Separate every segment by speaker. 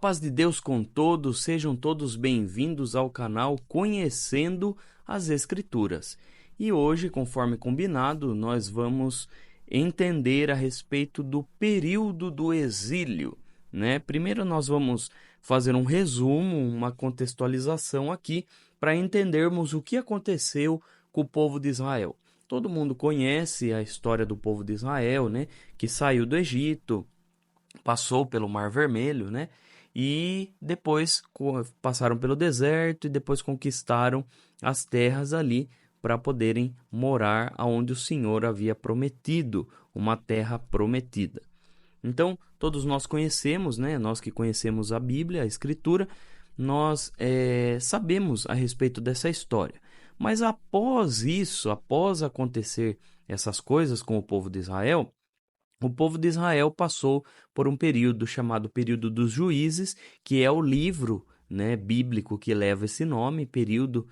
Speaker 1: paz de Deus com todos, sejam todos bem-vindos ao canal Conhecendo as Escrituras. E hoje, conforme combinado, nós vamos entender a respeito do período do exílio, né? Primeiro nós vamos fazer um resumo, uma contextualização aqui para entendermos o que aconteceu com o povo de Israel. Todo mundo conhece a história do povo de Israel, né? Que saiu do Egito, passou pelo Mar Vermelho, né? E depois passaram pelo deserto e depois conquistaram as terras ali para poderem morar aonde o Senhor havia prometido, uma terra prometida. Então, todos nós conhecemos, né? Nós que conhecemos a Bíblia, a Escritura, nós sabemos a respeito dessa história. Mas após isso, após acontecer essas coisas com o povo de Israel, o povo de Israel passou por um período chamado período dos juízes, que é o livro, né, bíblico que leva esse nome, período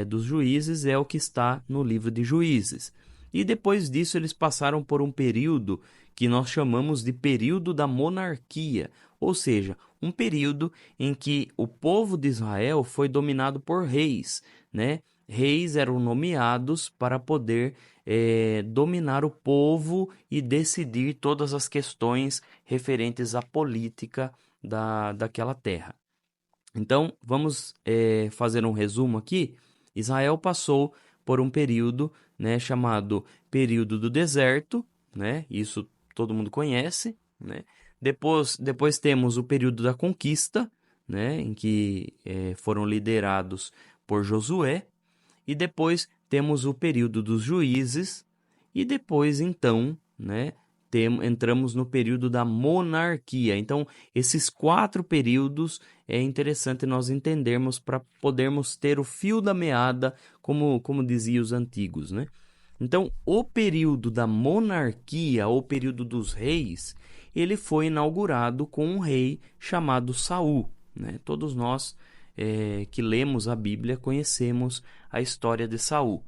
Speaker 1: dos juízes, é o que está no livro de Juízes. E depois disso eles passaram por um período que nós chamamos de período da monarquia, ou seja, um período em que o povo de Israel foi dominado por reis, né? Reis eram nomeados para poder dominar o povo e decidir todas as questões referentes à política daquela terra. Então, vamos fazer um resumo aqui. Israel passou por um período, né, chamado período do deserto, né? Isso todo mundo conhece, né? Depois temos o período da conquista, né, em que foram liderados por Josué. E depois temos o período dos juízes e depois, então, né, entramos no período da monarquia. Então, esses 4 períodos é interessante nós entendermos para podermos ter o fio da meada, como diziam os antigos, né? Então, o período da monarquia, ou período dos reis, ele foi inaugurado com um rei chamado Saul, né? Todos nós que lemos a Bíblia conhecemos a história de Saul.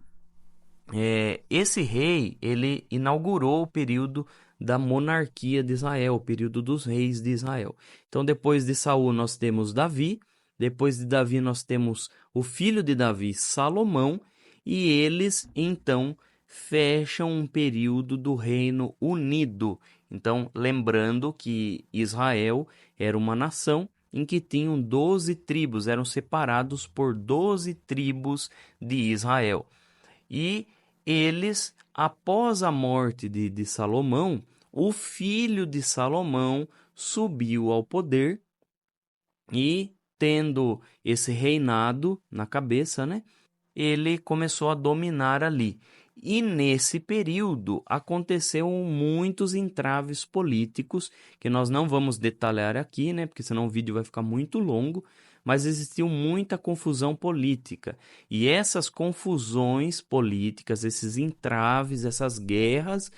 Speaker 1: Esse rei, ele inaugurou o período da monarquia de Israel, o período dos reis de Israel. Então, depois de Saul, nós temos Davi, depois de Davi, nós temos o filho de Davi, Salomão, e eles, então, fecham um período do Reino Unido. Então, lembrando que Israel era uma nação em que tinham 12 tribos, eram separados por 12 tribos de Israel. E eles, após a morte de Salomão, o filho de Salomão subiu ao poder e, tendo esse reinado na cabeça, né, ele começou a dominar ali. E nesse período aconteceram muitos entraves políticos, que nós não vamos detalhar aqui, né, porque senão o vídeo vai ficar muito longo, mas existiu muita confusão política. E essas confusões políticas, esses entraves, essas guerras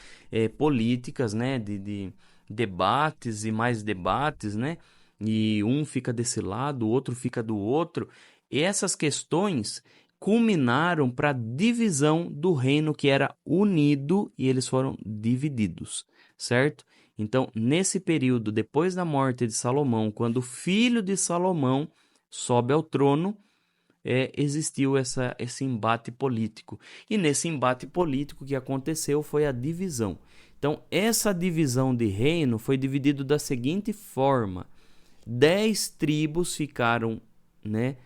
Speaker 1: políticas, né, de debates e mais debates, né, e um fica desse lado, o outro fica do outro, e essas questões culminaram para a divisão do reino que era unido e eles foram divididos, certo? Então, nesse período, depois da morte de Salomão, quando o filho de Salomão sobe ao trono, existiu esse embate político. E nesse embate político que aconteceu foi a divisão. Então, essa divisão de reino foi dividida da seguinte forma: 10 tribos ficaram, né,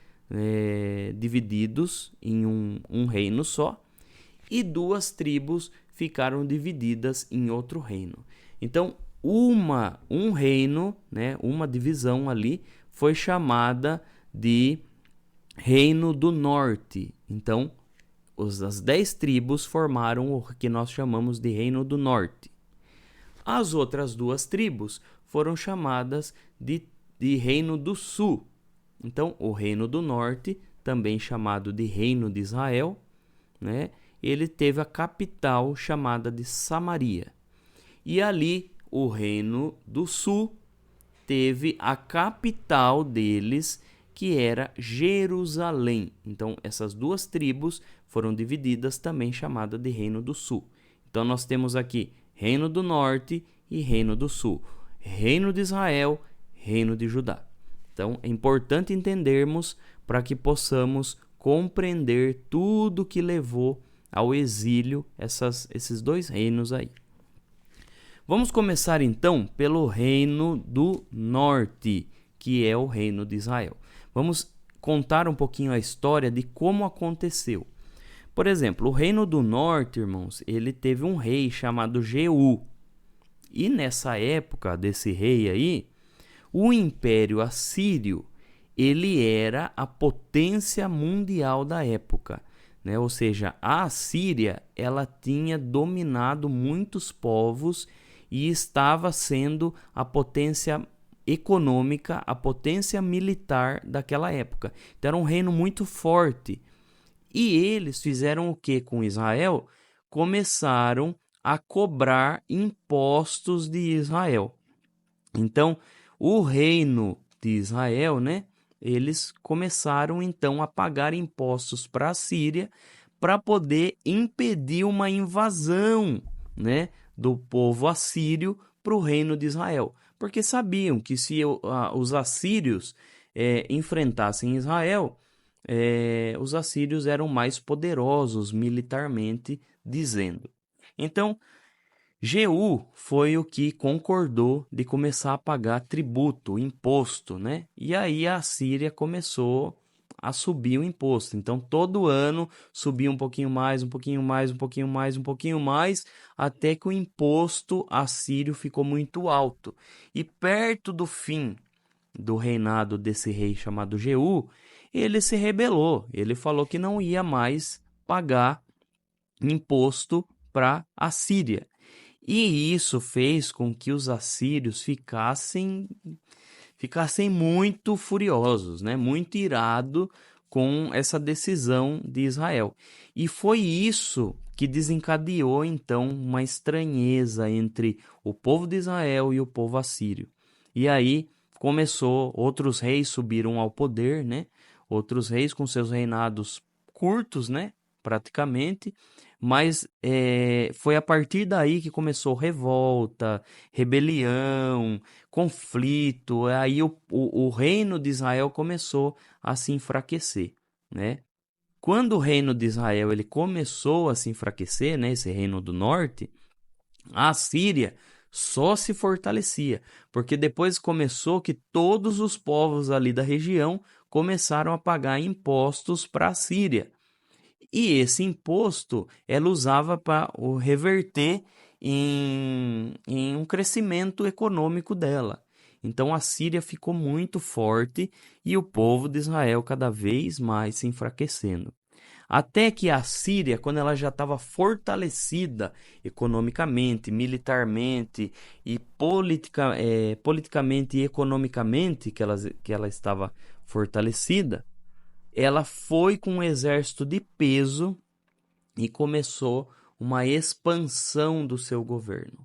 Speaker 1: divididos em um reino só, e 2 tribos ficaram divididas em outro reino. Então, um reino, né, uma divisão ali, foi chamada de Reino do Norte. Então, as 10 tribos formaram o que nós chamamos de Reino do Norte. As outras 2 tribos foram chamadas de Reino do Sul. Então, o Reino do Norte, também chamado de Reino de Israel, né, ele teve a capital chamada de Samaria. E ali, o Reino do Sul teve a capital deles, que era Jerusalém. Então, essas 2 tribos foram divididas, também chamada de Reino do Sul. Então, nós temos aqui Reino do Norte e Reino do Sul. Reino de Israel, Reino de Judá. Então, é importante entendermos para que possamos compreender tudo que levou ao exílio esses dois reinos aí. Vamos começar então pelo reino do norte, que é o reino de Israel. Vamos contar um pouquinho a história de como aconteceu. Por exemplo, o reino do norte, irmãos, ele teve um rei chamado Jeú. E nessa época desse rei aí, o Império Assírio, ele era a potência mundial da época, né? Ou seja, a Assíria, ela tinha dominado muitos povos e estava sendo a potência econômica, a potência militar daquela época. Então era um reino muito forte. E eles fizeram o que com Israel? Começaram a cobrar impostos de Israel. Então, o reino de Israel, né? Eles começaram então a pagar impostos para a Síria para poder impedir uma invasão, né, do povo assírio para o reino de Israel. Porque sabiam que se os assírios enfrentassem Israel, os assírios eram mais poderosos militarmente dizendo. Então, Jeú foi o que concordou de começar a pagar tributo, imposto, né? E aí a Síria começou a subir o imposto. Então, todo ano subia um pouquinho mais, um pouquinho mais, um pouquinho mais, um pouquinho mais, até que o imposto assírio ficou muito alto. E perto do fim do reinado desse rei chamado Jeú, ele se rebelou. Ele falou que não ia mais pagar imposto para a Síria. E isso fez com que os assírios ficassem muito furiosos, né? Muito irados com essa decisão de Israel. E foi isso que desencadeou, então, uma estranheza entre o povo de Israel e o povo assírio. E aí começou, outros reis subiram ao poder, né? Outros reis com seus reinados curtos, né? Praticamente, mas foi a partir daí que começou revolta, rebelião, conflito. Aí o reino de Israel começou a se enfraquecer, né? Quando o reino de Israel ele começou a se enfraquecer, né, esse reino do norte, a Síria só se fortalecia, porque depois começou que todos os povos ali da região começaram a pagar impostos para a Síria. E esse imposto ela usava para reverter em um crescimento econômico dela. Então a Síria ficou muito forte e o povo de Israel cada vez mais se enfraquecendo. Até que a Síria, quando ela já estava fortalecida economicamente, militarmente e politicamente e economicamente, que ela estava fortalecida, ela foi com um exército de peso e começou uma expansão do seu governo.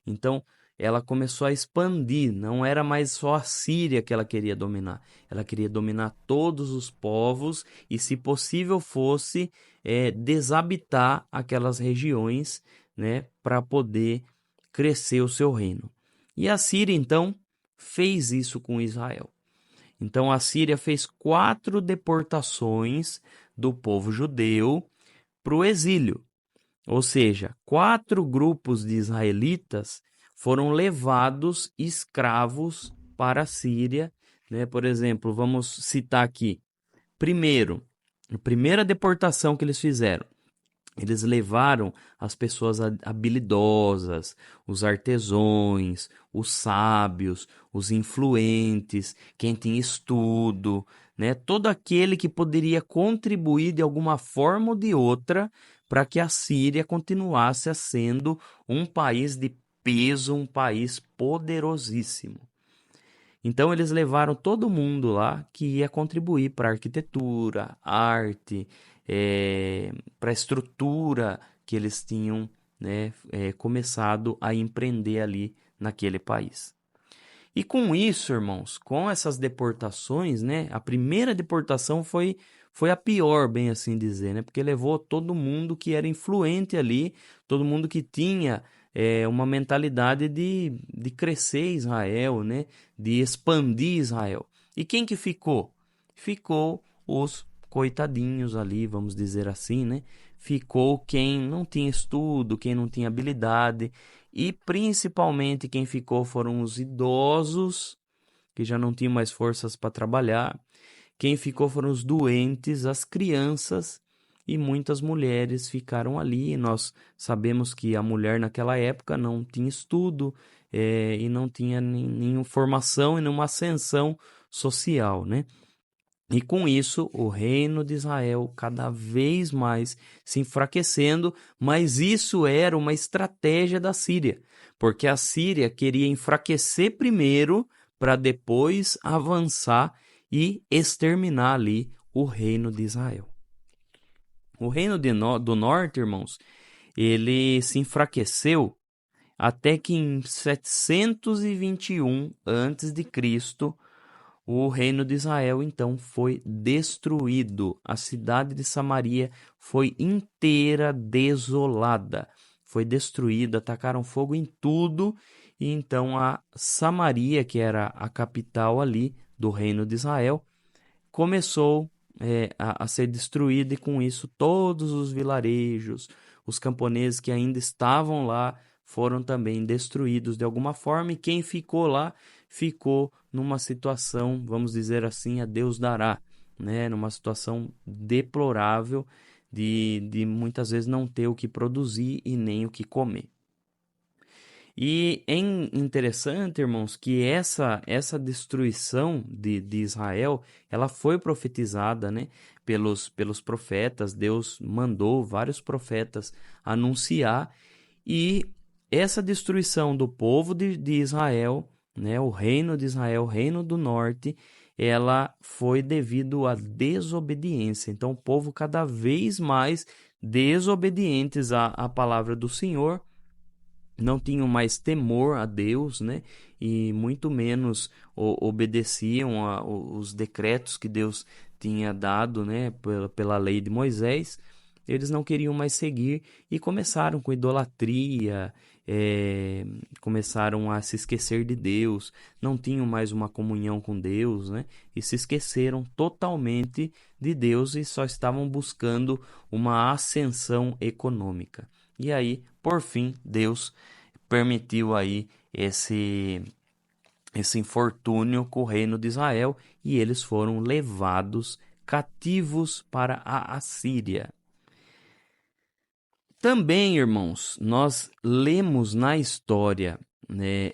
Speaker 1: Então, ela começou a expandir, não era mais só a Síria que ela queria dominar, ela queria dominar todos os povos e, se possível fosse, desabitar aquelas regiões, né, para poder crescer o seu reino. E a Síria, então, fez isso com Israel. Então a Síria fez 4 deportações do povo judeu para o exílio. Ou seja, 4 grupos de israelitas foram levados escravos para a Síria, né? Por exemplo, vamos citar aqui. Primeiro, a primeira deportação que eles fizeram, eles levaram as pessoas habilidosas, os artesãos, os sábios, os influentes, quem tinha estudo, né? Todo aquele que poderia contribuir de alguma forma ou de outra para que a Síria continuasse sendo um país de peso, um país poderosíssimo. Então eles levaram todo mundo lá que ia contribuir para a arquitetura, arte, para a estrutura que eles tinham, né, começado a empreender ali naquele país. E com isso, irmãos, com essas deportações, né, a primeira deportação foi a pior, bem assim dizer, né, porque levou todo mundo que era influente ali, todo mundo que tinha uma mentalidade de crescer Israel, né, de expandir Israel. E quem que ficou? Ficou os coitadinhos ali, vamos dizer assim, né? Ficou quem não tinha estudo, quem não tinha habilidade, e principalmente quem ficou foram os idosos, que já não tinham mais forças para trabalhar. Quem ficou foram os doentes, as crianças, e muitas mulheres ficaram ali. Nós sabemos que a mulher naquela época não tinha estudo, e não tinha nenhuma formação e nenhuma ascensão social, né? E com isso, o reino de Israel cada vez mais se enfraquecendo, mas isso era uma estratégia da Síria, porque a Síria queria enfraquecer primeiro para depois avançar e exterminar ali o reino de Israel. O reino do norte, irmãos, ele se enfraqueceu até que em 721 a.C., o reino de Israel, então, foi destruído. A cidade de Samaria foi inteira desolada. Foi destruída, atacaram fogo em tudo. E então a Samaria, que era a capital ali do reino de Israel, começou a ser destruída. E com isso todos os vilarejos, os camponeses que ainda estavam lá, foram também destruídos de alguma forma. E quem ficou lá ficou numa situação, vamos dizer assim, a Deus dará, né? Numa situação deplorável de muitas vezes não ter o que produzir e nem o que comer. E é interessante, irmãos, que essa destruição de Israel, ela foi profetizada, né, pelos profetas. Deus mandou vários profetas anunciar, e essa destruição do povo de Israel, né, o reino de Israel, o reino do norte, ela foi devido à desobediência. Então, o povo cada vez mais desobedientes à palavra do Senhor, não tinham mais temor a Deus, né? E muito menos obedeciam os decretos que Deus tinha dado, né? Pela lei de Moisés. Eles não queriam mais seguir e começaram com idolatria, começaram a se esquecer de Deus, não tinham mais uma comunhão com Deus, né? E se esqueceram totalmente de Deus e só estavam buscando uma ascensão econômica. E aí, por fim, Deus permitiu aí esse infortúnio com o reino de Israel, e eles foram levados cativos para a Assíria. Também, irmãos, nós lemos na história, né,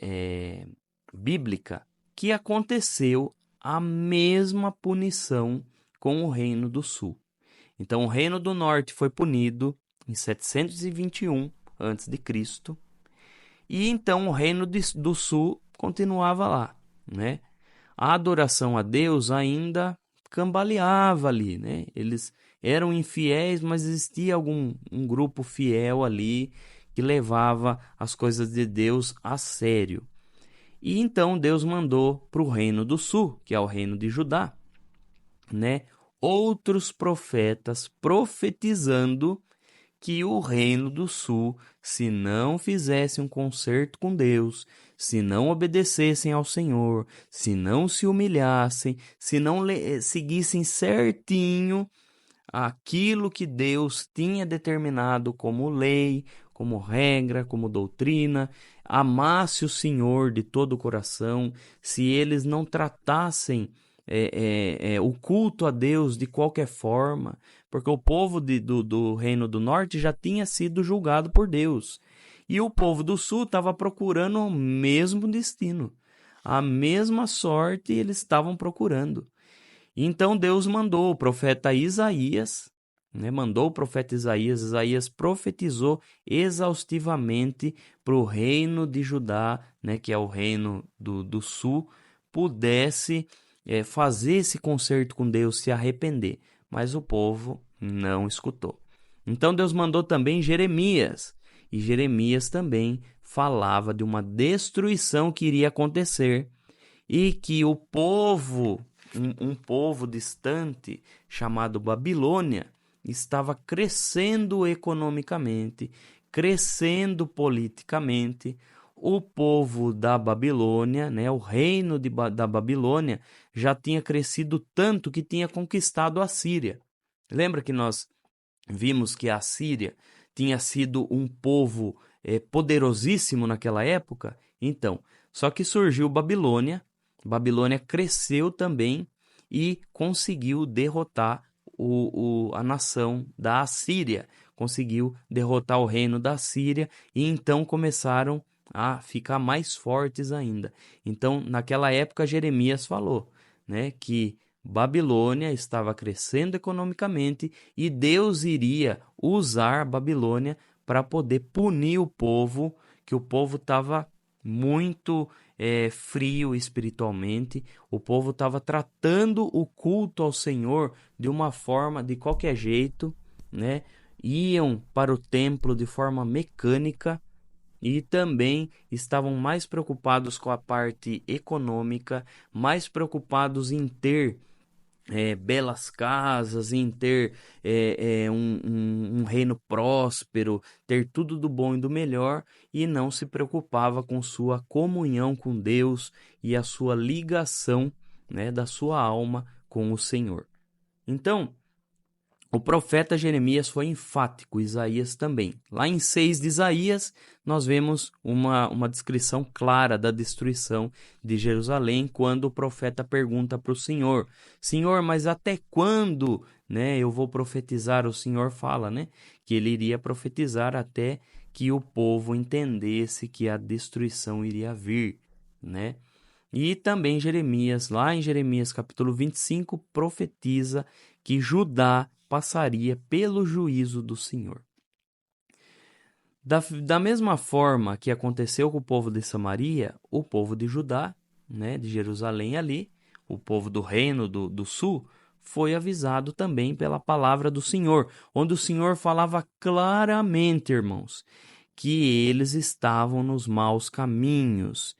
Speaker 1: bíblica, que aconteceu a mesma punição com o reino do sul. Então, o reino do norte foi punido em 721 a.C., e então o reino do sul continuava lá, né? A adoração a Deus ainda cambaleava ali, né? Eles eram infiéis, mas existia um grupo fiel ali que levava as coisas de Deus a sério. E então Deus mandou para o reino do sul, que é o reino de Judá, né, outros profetas profetizando que o reino do sul, se não fizesse um concerto com Deus, se não obedecessem ao Senhor, se não se humilhassem, se não seguissem certinho aquilo que Deus tinha determinado como lei, como regra, como doutrina, amasse o Senhor de todo o coração, se eles não tratassem o culto a Deus de qualquer forma, porque o povo do Reino do Norte já tinha sido julgado por Deus, e o povo do Sul estava procurando o mesmo destino, a mesma sorte eles estavam procurando. Então Deus mandou o profeta Isaías, né? Mandou o profeta Isaías. Isaías profetizou exaustivamente para o reino de Judá, né? Que é o reino do sul, pudesse fazer esse concerto com Deus, se arrepender. Mas o povo não escutou. Então Deus mandou também Jeremias. E Jeremias também falava de uma destruição que iria acontecer e que o povo, um povo distante chamado Babilônia, estava crescendo economicamente, crescendo politicamente. o povo da Babilônia, né, o reino da Babilônia, já tinha crescido tanto que tinha conquistado a Síria. Lembra que nós vimos que a Síria tinha sido um povo poderosíssimo naquela época? Então, só que surgiu Babilônia, Babilônia cresceu também e conseguiu derrotar a nação da Assíria, conseguiu derrotar o reino da Síria e então começaram a ficar mais fortes ainda. Então, naquela época, Jeremias falou, né, que Babilônia estava crescendo economicamente e Deus iria usar Babilônia para poder punir o povo, que o povo estava muito frio espiritualmente, o povo estava tratando o culto ao Senhor de uma forma, de qualquer jeito, né? Iam para o templo de forma mecânica e também estavam mais preocupados com a parte econômica, mais preocupados em ter belas casas, em ter um reino próspero, ter tudo do bom e do melhor, e não se preocupava com sua comunhão com Deus e a sua ligação, né, da sua alma com o Senhor. Então, o profeta Jeremias foi enfático, Isaías também. Lá em 6 de Isaías, nós vemos uma descrição clara da destruição de Jerusalém, quando o profeta pergunta para o Senhor, Senhor, mas até quando, né, eu vou profetizar? O Senhor fala, né, que ele iria profetizar até que o povo entendesse que a destruição iria vir, né? E também Jeremias, lá em Jeremias capítulo 25, profetiza que Judá passaria pelo juízo do Senhor. Da mesma forma que aconteceu com o povo de Samaria, o povo de Judá, né, de Jerusalém ali, o povo do reino do sul, foi avisado também pela palavra do Senhor, onde o Senhor falava claramente, irmãos, que eles estavam nos maus caminhos.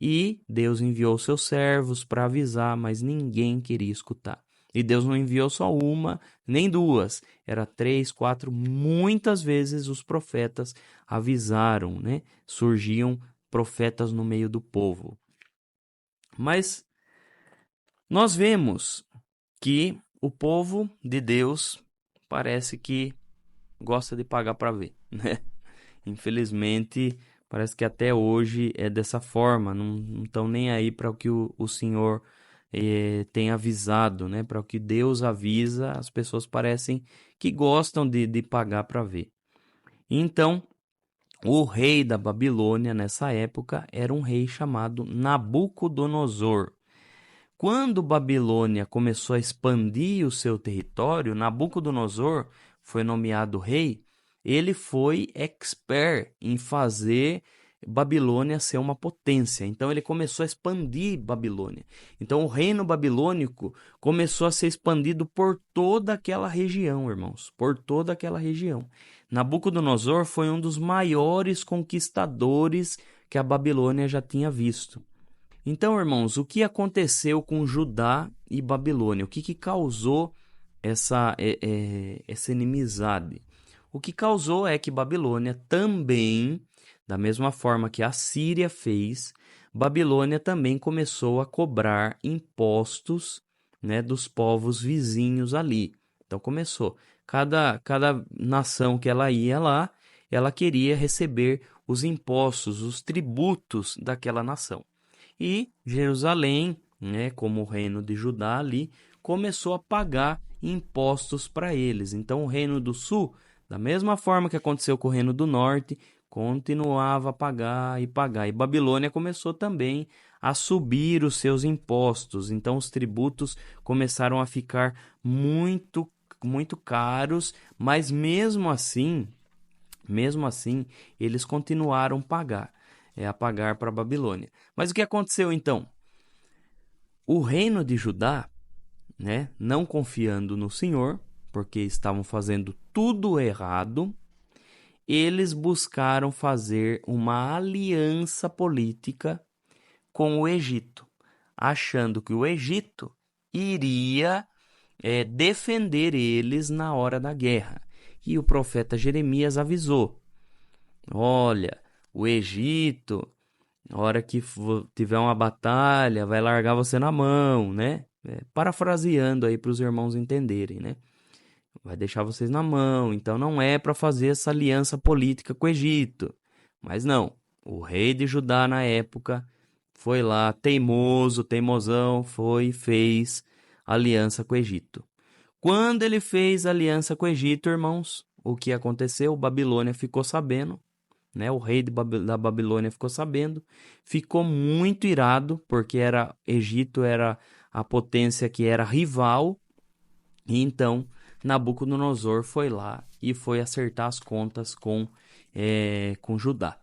Speaker 1: E Deus enviou seus servos para avisar, mas ninguém queria escutar. E Deus não enviou só uma, nem duas. Era 3, 4, muitas vezes os profetas avisaram, né? Surgiam profetas no meio do povo. Mas nós vemos que o povo de Deus parece que gosta de pagar para ver, né? Infelizmente, parece que até hoje é dessa forma, não estão nem aí para o que o Senhor tem avisado, né? Para o que Deus avisa, as pessoas parecem que gostam de pagar para ver. Então, o rei da Babilônia nessa época era um rei chamado Nabucodonosor. Quando Babilônia começou a expandir o seu território, Nabucodonosor foi nomeado rei. Ele foi expert em fazer Babilônia ser uma potência. Então ele começou a expandir Babilônia. Então o reino babilônico começou a ser expandido por toda aquela região, irmãos, por toda aquela região. Nabucodonosor foi um dos maiores conquistadores que a Babilônia já tinha visto. Então, irmãos, o que aconteceu com Judá e Babilônia? O que causou essa inimizade? O que causou é que Babilônia também, da mesma forma que a Síria fez, Babilônia também começou a cobrar impostos, né, dos povos vizinhos ali. Então começou. Cada nação que ela ia lá, ela queria receber os impostos, os tributos daquela nação. E Jerusalém, né, como o reino de Judá ali, começou a pagar impostos para eles. Então o reino do sul, da mesma forma que aconteceu com o reino do norte, continuava a pagar e pagar. E Babilônia começou também a subir os seus impostos. Então os tributos começaram a ficar muito, muito caros, mas mesmo assim, eles continuaram a pagar para a Babilônia. Mas o que aconteceu então? O reino de Judá, né, não confiando no Senhor, porque estavam fazendo tudo errado, eles buscaram fazer uma aliança política com o Egito, achando que o Egito iria defender eles na hora da guerra. E o profeta Jeremias avisou: olha, o Egito A hora que tiver uma batalha, vai largar você na mão, né? Parafraseando aí para os irmãos entenderem, né? Vai deixar vocês na mão. Então não é para fazer essa aliança política com o Egito. Mas não, o rei de Judá na época foi lá, teimoso, teimosão, foi e fez aliança com o Egito. Quando ele fez aliança com o Egito, irmãos, o que aconteceu? Babilônia ficou sabendo, né? O rei da Babilônia ficou sabendo, ficou muito irado, porque Egito era a potência que era rival, e então Nabucodonosor foi lá e foi acertar as contas com Judá.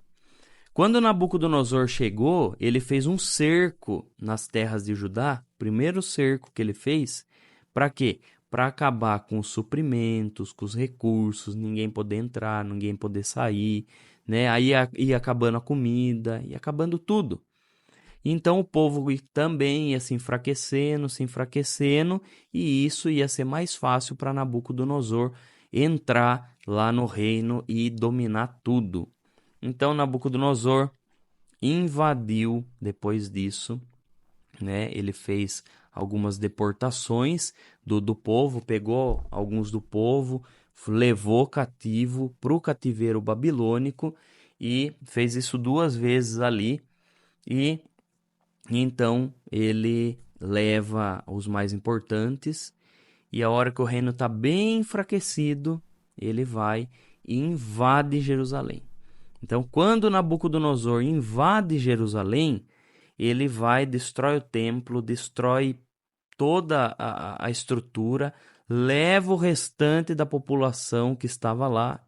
Speaker 1: Quando Nabucodonosor chegou, ele fez um cerco nas terras de Judá, primeiro cerco que ele fez, para quê? Para acabar com os suprimentos, com os recursos, ninguém poder entrar, ninguém poder sair, né? Aí ia acabando a comida, ia acabando tudo. Então o povo também ia se enfraquecendo, e isso ia ser mais fácil para Nabucodonosor entrar lá no reino e dominar tudo. Então Nabucodonosor invadiu depois disso, né? Ele fez algumas deportações do povo, pegou alguns do povo, levou cativo para o cativeiro babilônico e fez isso 2 vezes ali. E então ele leva os mais importantes, e a hora que o reino está bem enfraquecido, ele vai e invade Jerusalém. Então, quando Nabucodonosor invade Jerusalém, ele vai, destrói o templo, destrói toda a estrutura, leva o restante da população que estava lá,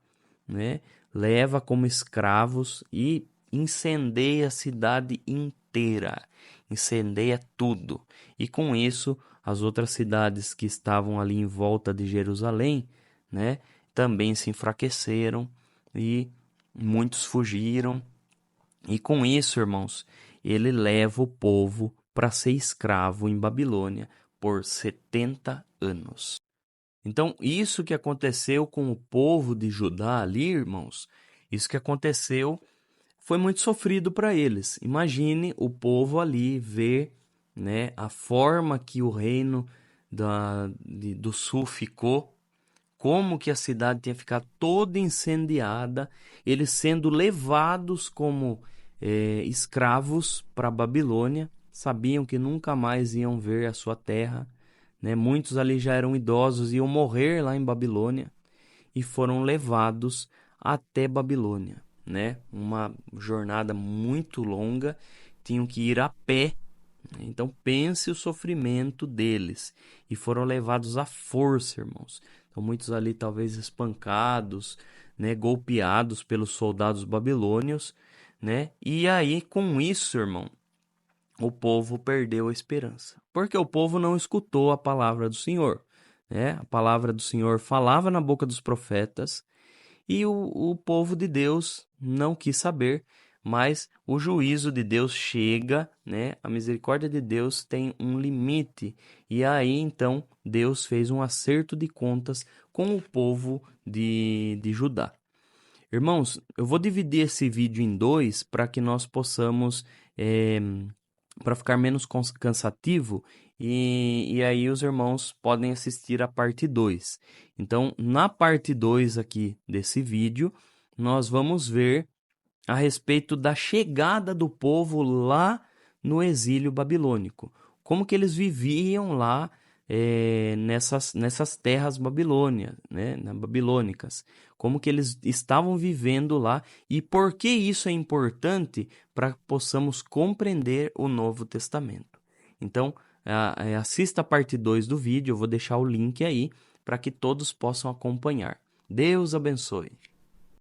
Speaker 1: né? Leva como escravos e incendeia a cidade inteira, incendeia tudo. E com isso, as outras cidades que estavam ali em volta de Jerusalém, né, também se enfraqueceram e muitos fugiram. E com isso, irmãos, ele leva o povo para ser escravo em Babilônia por 70 anos. Então, isso que aconteceu com o povo de Judá ali, irmãos, isso que aconteceu foi muito sofrido para eles. Imagine o povo ali ver, né, a forma que o reino do sul ficou, como que a cidade tinha ficado toda incendiada, eles sendo levados como escravos para a Babilônia, sabiam que nunca mais iam ver a sua terra, né? Muitos ali já eram idosos, iam morrer lá em Babilônia e foram levados até Babilônia, né? Uma jornada muito longa, tinham que ir a pé. Então pense o sofrimento deles, e foram levados à força, irmãos. Então muitos ali talvez espancados, né, golpeados pelos soldados babilônios, né? E aí com isso, irmão, o povo perdeu a esperança, porque o povo não escutou a palavra do Senhor, né? A palavra do Senhor falava na boca dos profetas, e o povo de Deus não quis saber, mas o juízo de Deus chega, né? A misericórdia de Deus tem um limite, e aí então Deus fez um acerto de contas com o povo de Judá. Irmãos, eu vou dividir esse vídeo em dois para que nós possamos, para ficar menos cansativo, e aí os irmãos podem assistir a parte 2. Então, na parte 2 aqui desse vídeo, nós vamos ver a respeito da chegada do povo lá no exílio babilônico. Como que eles viviam lá nessas terras né, babilônicas. Como que eles estavam vivendo lá e por que isso é importante para que possamos compreender o Novo Testamento. Então, assista a parte 2 do vídeo, eu vou deixar o link aí para que todos possam acompanhar. Deus abençoe.